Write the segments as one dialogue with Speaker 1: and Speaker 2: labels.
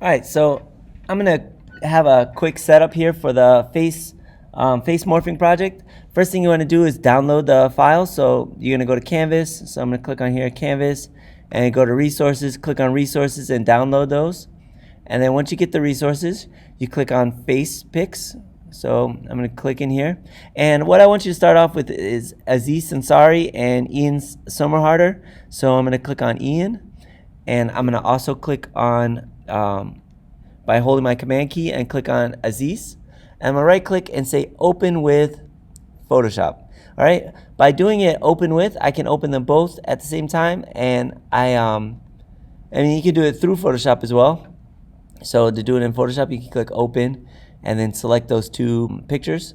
Speaker 1: All right, so I'm gonna have a quick setup here for the face morphing project. First thing you want to do is download the file. So you're gonna go to Canvas. So I'm gonna click on here, Canvas, and go to Resources. Click on Resources and download those. And then once you get the resources, you click on Face Pics. So I'm gonna click in here. And what I want you to start off with is Aziz Ansari and Ian Somerharder. So I'm gonna click on Ian, and I'm gonna also click on by holding my command key and click on Aziz. And I'm gonna right click and say open with Photoshop. All right, by doing it open with, I can open them both at the same time, and I mean, you can do it through Photoshop as well. So to do it in Photoshop, you can click open and then select those two pictures.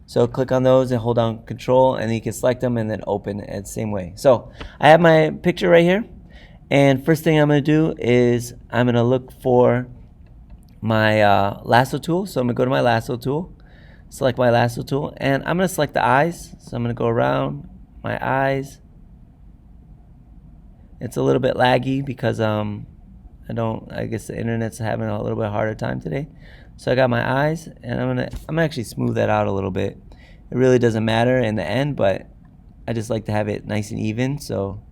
Speaker 1: So click on those and hold down control, and then you can select them and then open it the same way. So I have my picture right here, and first thing I'm gonna do is I'm gonna look for my lasso tool. So I'm gonna go to my lasso tool, select my lasso tool, and I'm gonna select the eyes. So I'm gonna go around my eyes. It's a little bit laggy because I guess the internet's having a little bit harder time today. So I got my eyes, and I'm gonna actually smooth that out a little bit. It really doesn't matter in the end, but I just like to have it nice and even. So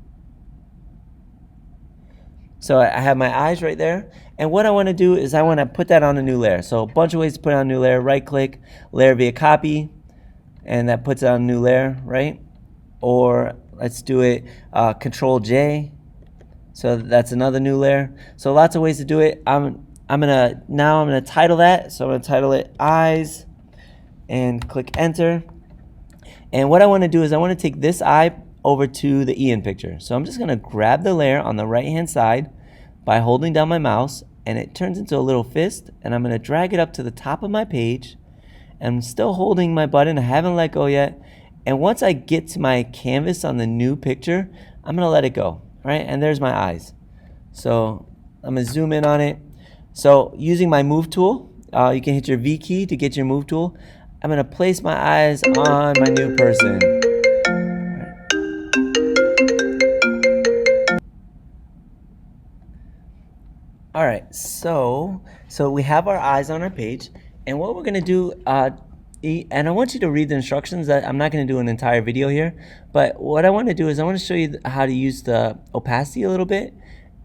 Speaker 1: I have my eyes right there, and what I want to do is I want to put that on a new layer. So a bunch of ways to put it on a new layer. Right click, layer via copy, and that puts it on a new layer, right? Or let's do it Control J. So that's another new layer. So lots of ways to do it. I'm gonna title that. So I'm gonna title it eyes and click enter. And what I want to do is I want to take this eye over to the Ian picture. So I'm just gonna grab the layer on the right hand side by holding down my mouse, and it turns into a little fist, and I'm gonna drag it up to the top of my page. I'm still holding my button, I haven't let go yet. And once I get to my canvas on the new picture, I'm gonna let it go, right? And there's my eyes. So I'm gonna zoom in on it. So using my move tool, you can hit your V key to get your move tool. I'm gonna place my eyes on my new person. All right, so we have our eyes on our page, and what we're gonna do, and I want you to read the instructions. That I'm not gonna do an entire video here, but what I want to do is I want to show you how to use the opacity a little bit,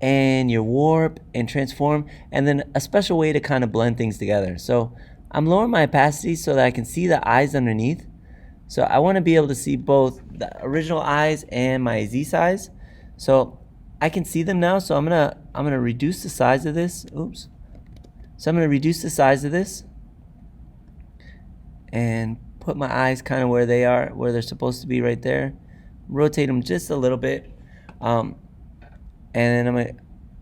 Speaker 1: and your warp and transform, and then a special way to kind of blend things together. So I'm lowering my opacity so that I can see the eyes underneath. So I want to be able to see both the original eyes and my Z eyes. So I can see them now, so I'm gonna reduce the size of this. Oops. So I'm gonna reduce the size of this and put my eyes kind of where they are, where they're supposed to be, right there. Rotate them just a little bit, and then I'm gonna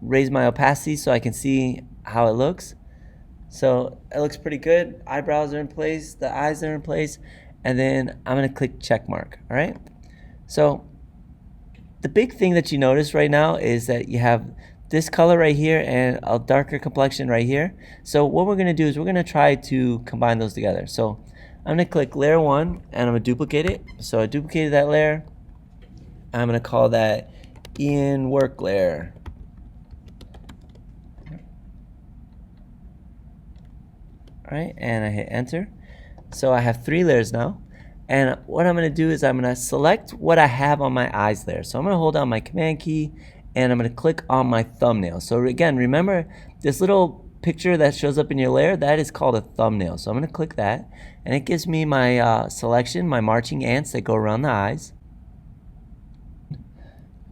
Speaker 1: raise my opacity so I can see how it looks. So it looks pretty good. Eyebrows are in place, the eyes are in place, and then I'm gonna click check mark. All right. So the big thing that you notice right now is that you have this color right here and a darker complexion right here. So what we're gonna do is we're gonna try to combine those together. So I'm gonna click layer 1 and I'm gonna duplicate it. So I duplicated that layer. I'm gonna call that Ian work layer. All right, and I hit enter. So I have 3 layers now. And what I'm gonna do is I'm gonna select what I have on my eyes there. So I'm gonna hold down my command key and I'm gonna click on my thumbnail. So again, remember this little picture that shows up in your layer, that is called a thumbnail. So I'm gonna click that, and it gives me my selection, my marching ants that go around the eyes.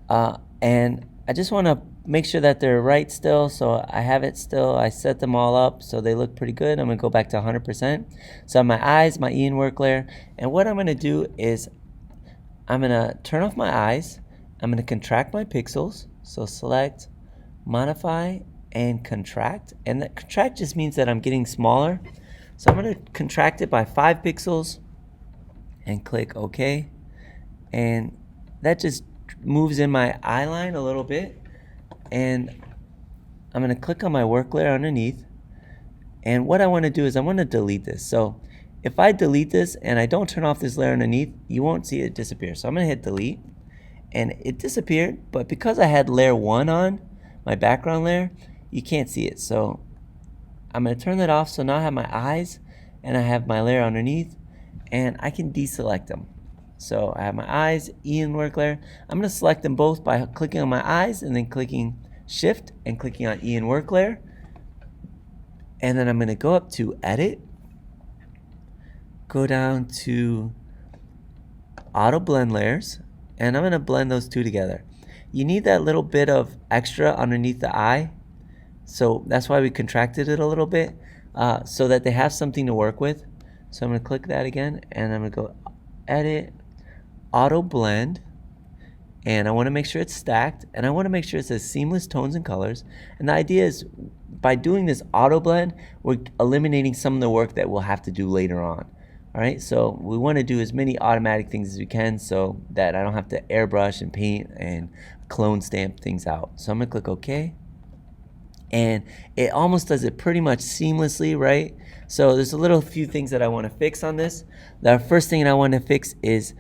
Speaker 1: And I just wanna make sure that they're right still. So I have it still, I set them all up so they look pretty good. I'm gonna go back to 100%. So I have my eyes, my Ian work layer, and what I'm gonna do is I'm gonna turn off my eyes. I'm gonna contract my pixels. So select, modify, and contract. And that contract just means that I'm getting smaller. So I'm gonna contract it by 5 pixels and click OK. And that just moves in my eye line a little bit. And I'm gonna click on my work layer underneath. And what I wanna do is I wanna delete this. So if I delete this and I don't turn off this layer underneath, you won't see it disappear. So I'm gonna hit delete, and it disappeared, but because I had layer 1 on, my background layer, you can't see it. So I'm going to turn that off, so now I have my eyes and I have my layer underneath, and I can deselect them. So I have my eyes, E and work layer. I'm going to select them both by clicking on my eyes and then clicking Shift and clicking on E and work layer. And then I'm going to go up to Edit, go down to Auto Blend Layers, and I'm going to blend those two together. You need that little bit of extra underneath the eye, so that's why we contracted it a little bit, so that they have something to work with. So I'm going to click that again, and I'm going to go Edit, Auto Blend, and I want to make sure it's stacked, and I want to make sure it says Seamless Tones and Colors. And the idea is, by doing this auto blend, we're eliminating some of the work that we'll have to do later on. All right, so we want to do as many automatic things as we can so that I don't have to airbrush and paint and clone stamp things out. So I'm going to click OK. And it almost does it pretty much seamlessly, right? So there's a few things that I want to fix on this. The first thing that I want to fix is,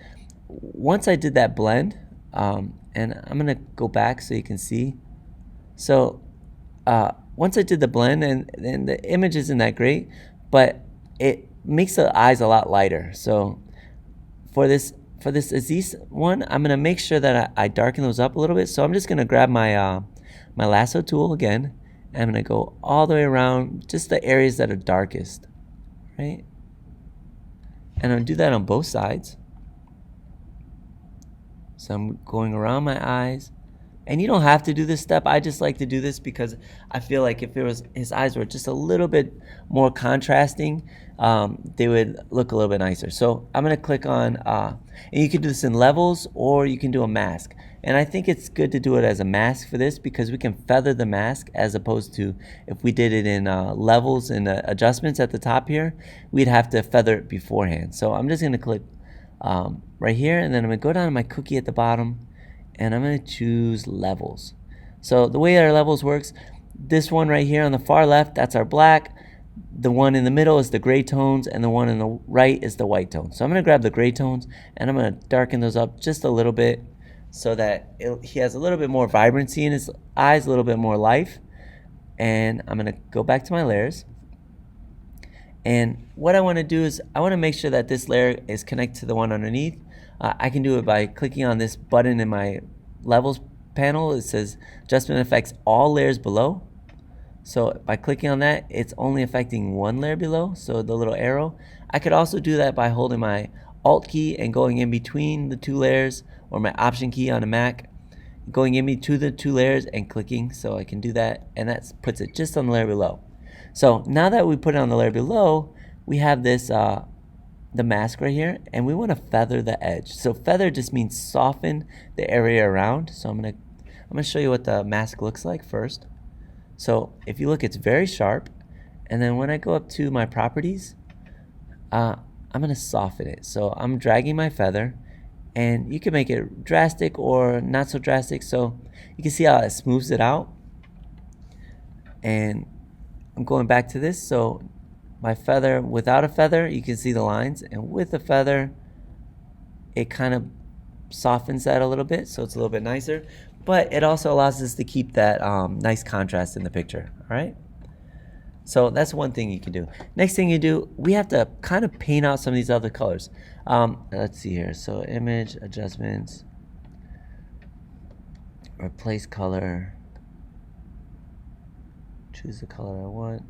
Speaker 1: once I did that blend, and I'm gonna go back so you can see. So once I did the blend, and the image isn't that great, but it makes the eyes a lot lighter. So for this Aziz one, I'm gonna make sure that I darken those up a little bit. So I'm just gonna grab my my lasso tool again, and I'm gonna go all the way around just the areas that are darkest, right? And I'm gonna do that on both sides. So I'm going around my eyes, and you don't have to do this step. I just like to do this because I feel like if his eyes were just a little bit more contrasting, they would look a little bit nicer. So I'm gonna click on, and you can do this in levels, or you can do a mask. And I think it's good to do it as a mask for this, because we can feather the mask, as opposed to if we did it in levels and adjustments at the top here, we'd have to feather it beforehand. So I'm just gonna click right here, and then I'm gonna go down to my cookie at the bottom, and I'm gonna choose levels. So the way our levels works, this one right here on the far left, that's our black. The one in the middle is the gray tones, and the one in the right is the white tones. So I'm gonna grab the gray tones, and I'm gonna darken those up just a little bit, so that he has a little bit more vibrancy in his eyes, a little bit more life. And I'm gonna go back to my layers. And what I want to do is, I want to make sure that this layer is connected to the one underneath. I can do it by clicking on this button in my levels panel. It says adjustment affects all layers below. So by clicking on that, it's only affecting one layer below, so the little arrow. I could also do that by holding my Alt key and going in between the two layers, or my Option key on a Mac, going in between the two layers and clicking. So I can do that, and that puts it just on the layer below. So now that we put it on the layer below, we have this the mask right here, and we want to feather the edge. So feather just means soften the area around. So I'm gonna show you what the mask looks like first. So if you look, it's very sharp, and then when I go up to my properties, I'm gonna soften it. So I'm dragging my feather, and you can make it drastic or not so drastic. So you can see how it smooths it out. And I'm going back to this, so my feather, without a feather, you can see the lines, and with a feather, it kind of softens that a little bit, so it's a little bit nicer, but it also allows us to keep that nice contrast in the picture. All right, so that's one thing you can do. Next thing you do, we have to kind of paint out some of these other colors. Let's see here, so image, adjustments, replace color, choose the color I want.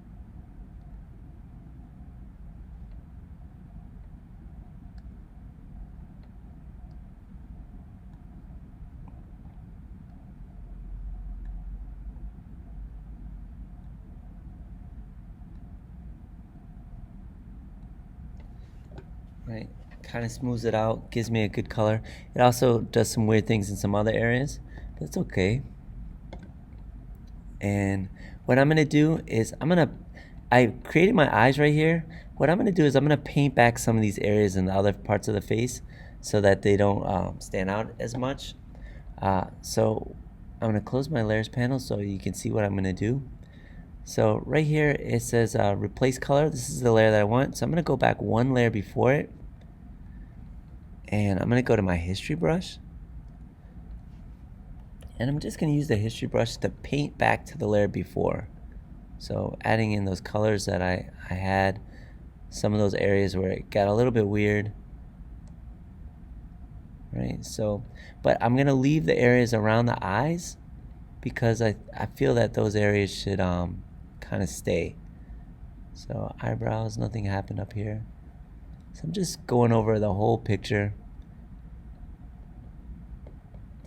Speaker 1: Right, kind of smooths it out, gives me a good color. It also does some weird things in some other areas, but it's okay. And what I'm gonna do is, I created my eyes right here. What I'm gonna do is, I'm gonna paint back some of these areas in the other parts of the face, so that they don't stand out as much. So I'm gonna close my layers panel so you can see what I'm gonna do. So right here it says replace color. This is the layer that I want. So I'm gonna go back one layer before it, and I'm gonna go to my history brush, and I'm just gonna use the history brush to paint back to the layer before. So adding in those colors that I had, some of those areas where it got a little bit weird. Right, so, but I'm gonna leave the areas around the eyes because I feel that those areas should kind of stay. So eyebrows, nothing happened up here. So I'm just going over the whole picture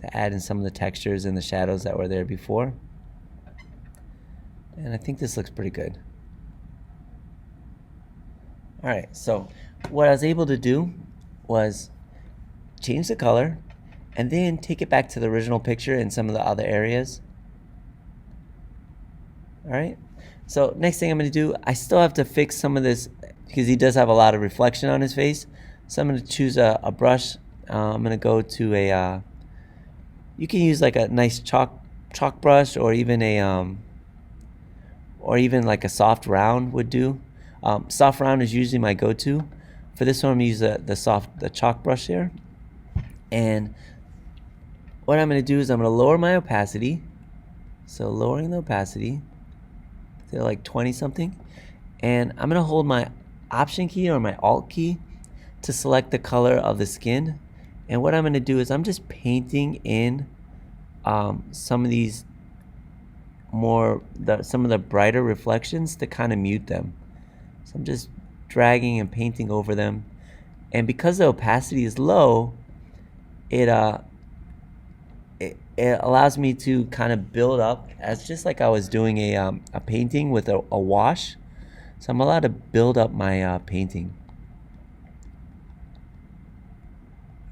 Speaker 1: to add in some of the textures and the shadows that were there before. And I think this looks pretty good. All right, so what I was able to do was change the color and then take it back to the original picture in some of the other areas. All right, so next thing I'm going to do, I still have to fix some of this because he does have a lot of reflection on his face. So I'm going to choose a brush. I'm going to go to a, you can use like a nice chalk brush, or even like a soft round would do. Soft round is usually my go-to. For this one, I'm going to use the chalk brush here. And what I'm going to do is I'm going to lower my opacity. So lowering the opacity to like 20 something. And I'm going to hold my Option key or my Alt key to select the color of the skin. And what I'm going to do is I'm just painting in some of these some of the brighter reflections to kind of mute them. So I'm just dragging and painting over them. And because the opacity is low, it allows me to kind of build up as just like I was doing a painting with a wash. So I'm allowed to build up my painting.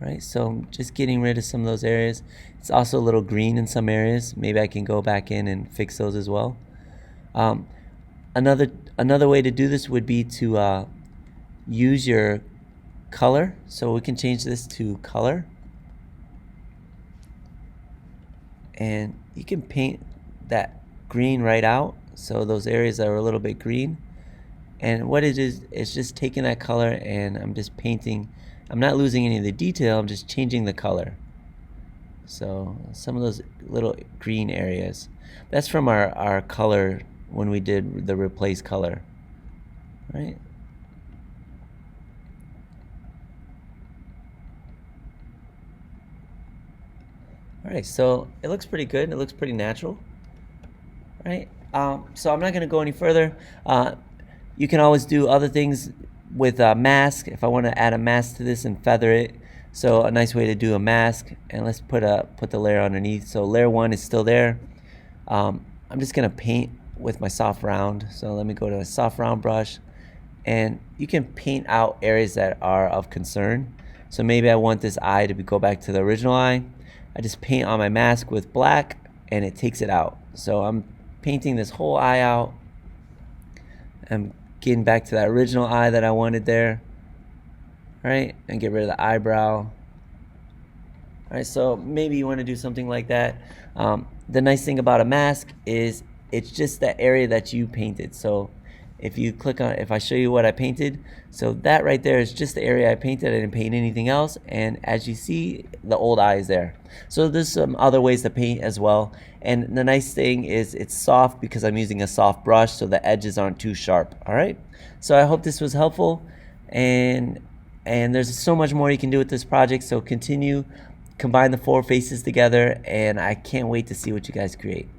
Speaker 1: Right, so I'm just getting rid of some of those areas. It's also a little green in some areas. Maybe I can go back in and fix those as well. Another way to do this would be to use your color. So we can change this to color. And you can paint that green right out. So those areas that are a little bit green. And what it is just taking that color and I'm just painting. I'm not losing any of the detail, I'm just changing the color. So some of those little green areas. That's from our color when we did the replace color. Right? Alright, so it looks pretty good. It looks pretty natural. Right? So I'm not going to go any further. You can always do other things with a mask. If I want to add a mask to this and feather it, so a nice way to do a mask. And let's put the layer underneath. So layer 1 is still there. I'm just going to paint with my soft round. So let me go to a soft round brush. And you can paint out areas that are of concern. So maybe I want this eye to go back to the original eye. I just paint on my mask with black and it takes it out. So I'm painting this whole eye out. I'm getting back to that original eye that I wanted there. Right? And get rid of the eyebrow. Alright, so maybe you want to do something like that. The nice thing about a mask is it's just that area that you painted. So if you click on, if I show you what I painted, so that right there is just the area I painted. I didn't paint anything else, and as you see, the old eye is there. So there's some other ways to paint as well, and the nice thing is it's soft because I'm using a soft brush, so the edges aren't too sharp. All right, so I hope this was helpful, and there's so much more you can do with this project, so combine the 4 faces together, and I can't wait to see what you guys create.